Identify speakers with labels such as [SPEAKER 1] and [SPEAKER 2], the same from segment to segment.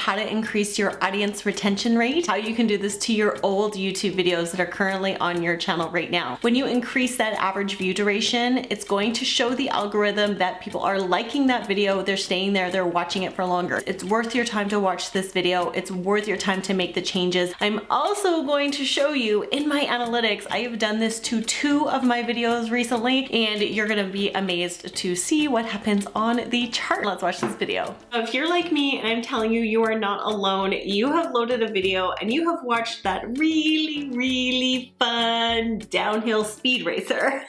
[SPEAKER 1] how to increase your audience retention rate, how you can do this to your old YouTube videos that are currently on your channel right now. When you increase that average view duration, it's going to show the algorithm that people are liking that video, they're staying there, they're watching it for longer. It's worth your time to watch this video. It's worth your time to make the changes. I'm also going to show you in my analytics, I have done this to 2 of my videos recently, and you're gonna be amazed to see what happens on the chart. Let's watch this video. If you're like me and I'm telling you, you are not alone, you have loaded a video and you have watched that really fun downhill speed racer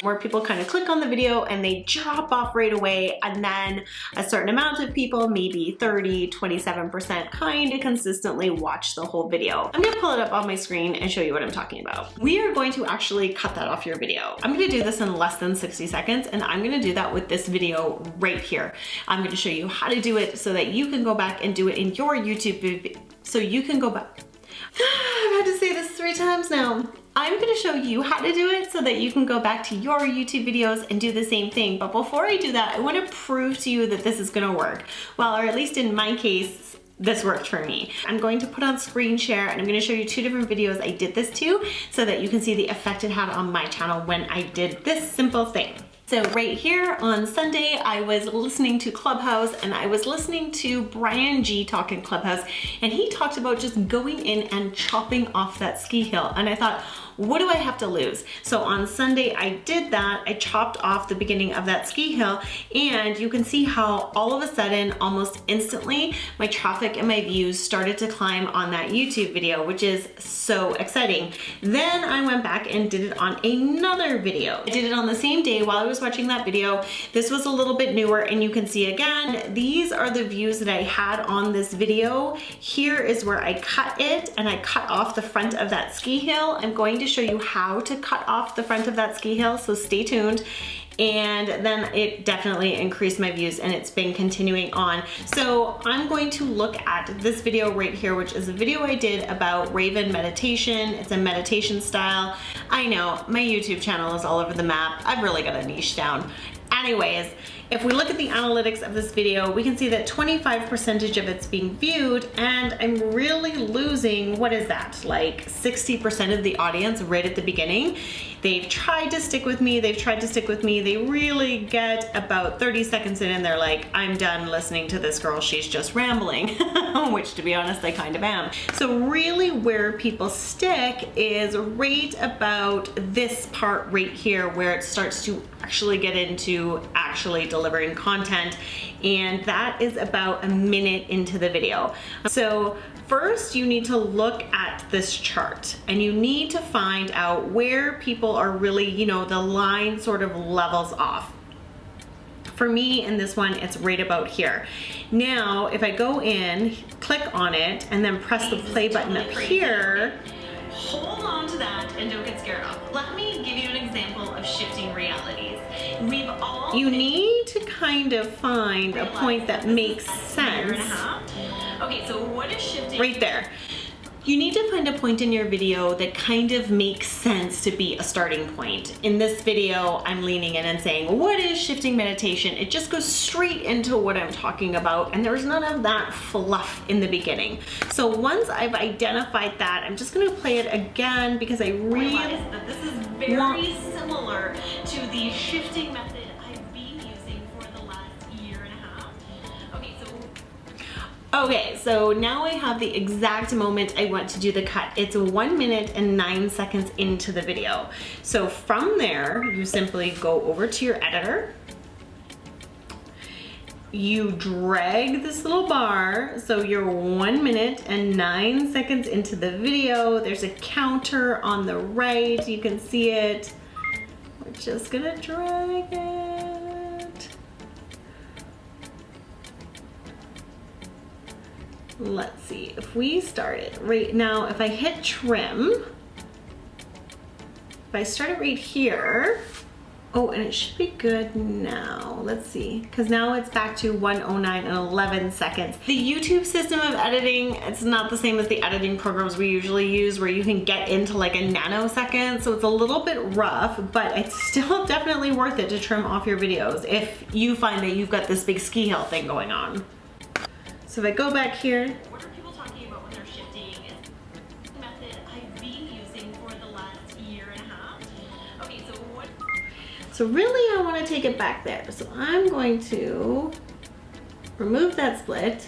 [SPEAKER 1] where people kind of click on the video and they drop off right away, and then a certain amount of people, maybe 27%, kind of consistently watch the whole video. I'm gonna pull it up on my screen and show you what I'm talking about. We are going to actually cut that off your video. I'm gonna do this in less than 60 seconds, and I'm gonna do that with this video right here. I'm gonna show you how to do it so that you can go back and do it in your YouTube video. So you can go back. I've had to say this 3 times now. I'm gonna show you how to do it so that you can go back to your YouTube videos and do the same thing. But before I do that, I wanna prove to you that this is gonna work. Well, or at least in my case, this worked for me. I'm going to put on screen share and I'm gonna show you 2 different videos I did this to so that you can see the effect it had on my channel when I did this simple thing. So right here on Sunday, I was listening to Clubhouse and I was listening to Brian G talk in Clubhouse, and he talked about just going in and chopping off that ski hill. And I thought, what do I have to lose? So on Sunday, I did that. I chopped off the beginning of that ski hill, and you can see how all of a sudden, almost instantly, my traffic and my views started to climb on that YouTube video, which is so exciting. Then I went back and did it on another video. I did it on the same day while I was watching that video. This was a little bit newer, and you can see again, these are the views that I had on this video. Here is where I cut it, and I cut off the front of that ski hill. I'm going to show you how to cut off the front of that ski hill, so stay tuned. And then it definitely increased my views, and it's been continuing on. So I'm going to look at this video right here, which is a video I did about Raven meditation. It's a meditation style. I know my YouTube channel is all over the map. I've really got a niche down. Anyways, if we look at the analytics of this video, we can see that 25% of it's being viewed, and I'm really losing, what is that, like 60% of the audience right at the beginning. They've tried to stick with me, they really get about 30 seconds in and they're like, I'm done listening to this girl, she's just rambling, which to be honest, I kind of am. So really where people stick is right about this part right here, where it starts to actually get into actually delivering content, and that is about a minute into the video. So first you need to look at this chart and you need to find out where people are really, you know, the line sort of levels off. For me in this one, it's right about here. Now, if I go in, click on it, and then press the play button up here, hold on to that and don't get scared off. Let me give you an example of shifting realities. You need to kind of find a point that makes sense. Okay, so what is shifting? Right there. You need to find a point in your video that kind of makes sense to be a starting point. In this video, I'm leaning in and saying, what is shifting meditation? It just goes straight into what I'm talking about, and there's none of that fluff in the beginning. So once I've identified that, I'm just gonna play it again because I realize that this is very similar to the shifting method I've been using for the last year and a half. Okay, so now I have the exact moment I want to do the cut. It's 1 minute and 9 seconds into the video. So from there, you simply go over to your editor. You drag this little bar, so you're 1 minute and 9 seconds into the video. There's a counter on the right, you can see it. We're just gonna drag it. Let's see, if we start it right now, if I hit trim, if I start it right here, oh, and it should be good now. Let's see, because now it's back to 1:09 and 11 seconds. The YouTube system of editing, it's not the same as the editing programs we usually use where you can get into like a nanosecond, so it's a little bit rough, but it's still definitely worth it to trim off your videos if you find that you've got this big ski hill thing going on. So if I go back here, what are people talking about when they're shifting? It's the method I've been using for the last year and a half. Okay, so what? So really I want to take it back there. So I'm going to remove that split,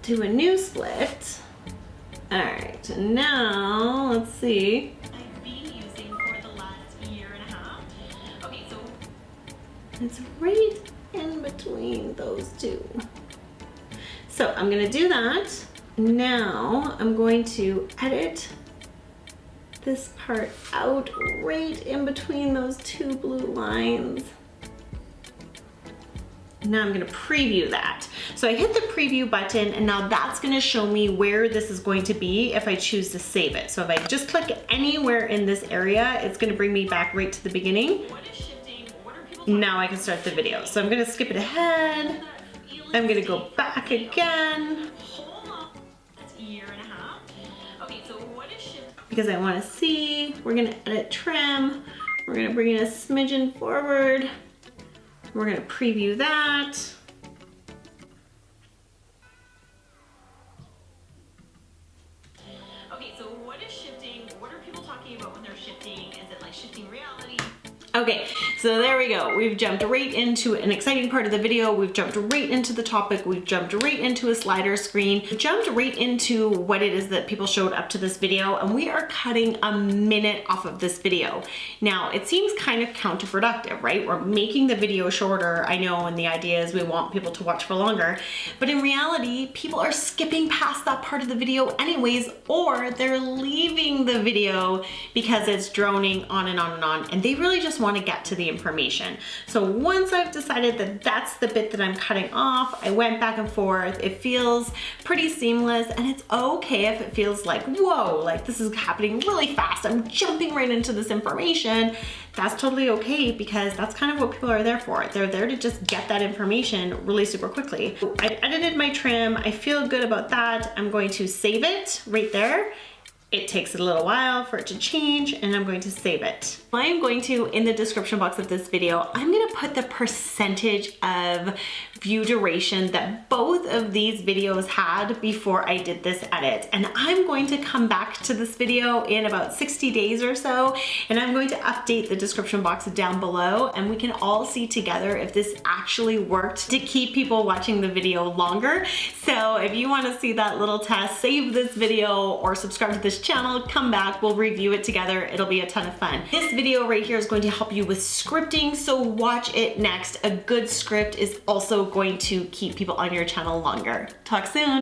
[SPEAKER 1] do a new split. All right, and now let's see. I've been using for the last year and a half. Okay, so it's right in between those two. So I'm gonna do that. Now I'm going to edit this part out right in between those two blue lines. Now I'm gonna preview that. So I hit the preview button and now that's gonna show me where this is going to be if I choose to save it. So if I just click anywhere in this area, it's gonna bring me back right to the beginning. Now I can start the video. So I'm gonna skip it ahead. I'm gonna go back again. Because I wanna see, we're gonna edit trim. We're gonna bring it a smidgen forward. We're gonna preview that. Okay, so what is shifting? What are people talking about when they're shifting? Is it like shifting reality? Okay, so there we go. We've jumped right into an exciting part of the video. We've jumped right into the topic. We've jumped right into a slider screen. We've jumped right into what it is that people showed up to this video, and we are cutting a minute off of this video. Now, it seems kind of counterproductive, right? We're making the video shorter, I know, and the idea is we want people to watch for longer, but in reality, people are skipping past that part of the video anyways, or they're leaving the video because it's droning on and on and on, and they really just want to get to the information. So once I've decided that that's the bit that I'm cutting off, I went back and forth. It feels pretty seamless, and it's okay if it feels like, whoa, like this is happening really fast. I'm jumping right into this information. That's totally okay, because that's kind of what people are there for. They're there to just get that information really super quickly. I edited my trim. I feel good about that. I'm going to save it right there. It takes a little while for it to change, and I'm going to save it. I'm going to, in the description box of this video, I'm gonna put the percentage of view duration that both of these videos had before I did this edit. And I'm going to come back to this video in about 60 days or so, and I'm going to update the description box down below, and we can all see together if this actually worked to keep people watching the video longer. So if you wanna see that little test, save this video or subscribe to this channel, come back, we'll review it together. It'll be a ton of fun. This video right here is going to help you with scripting, so watch it next. A good script is also going to keep people on your channel longer. Talk soon.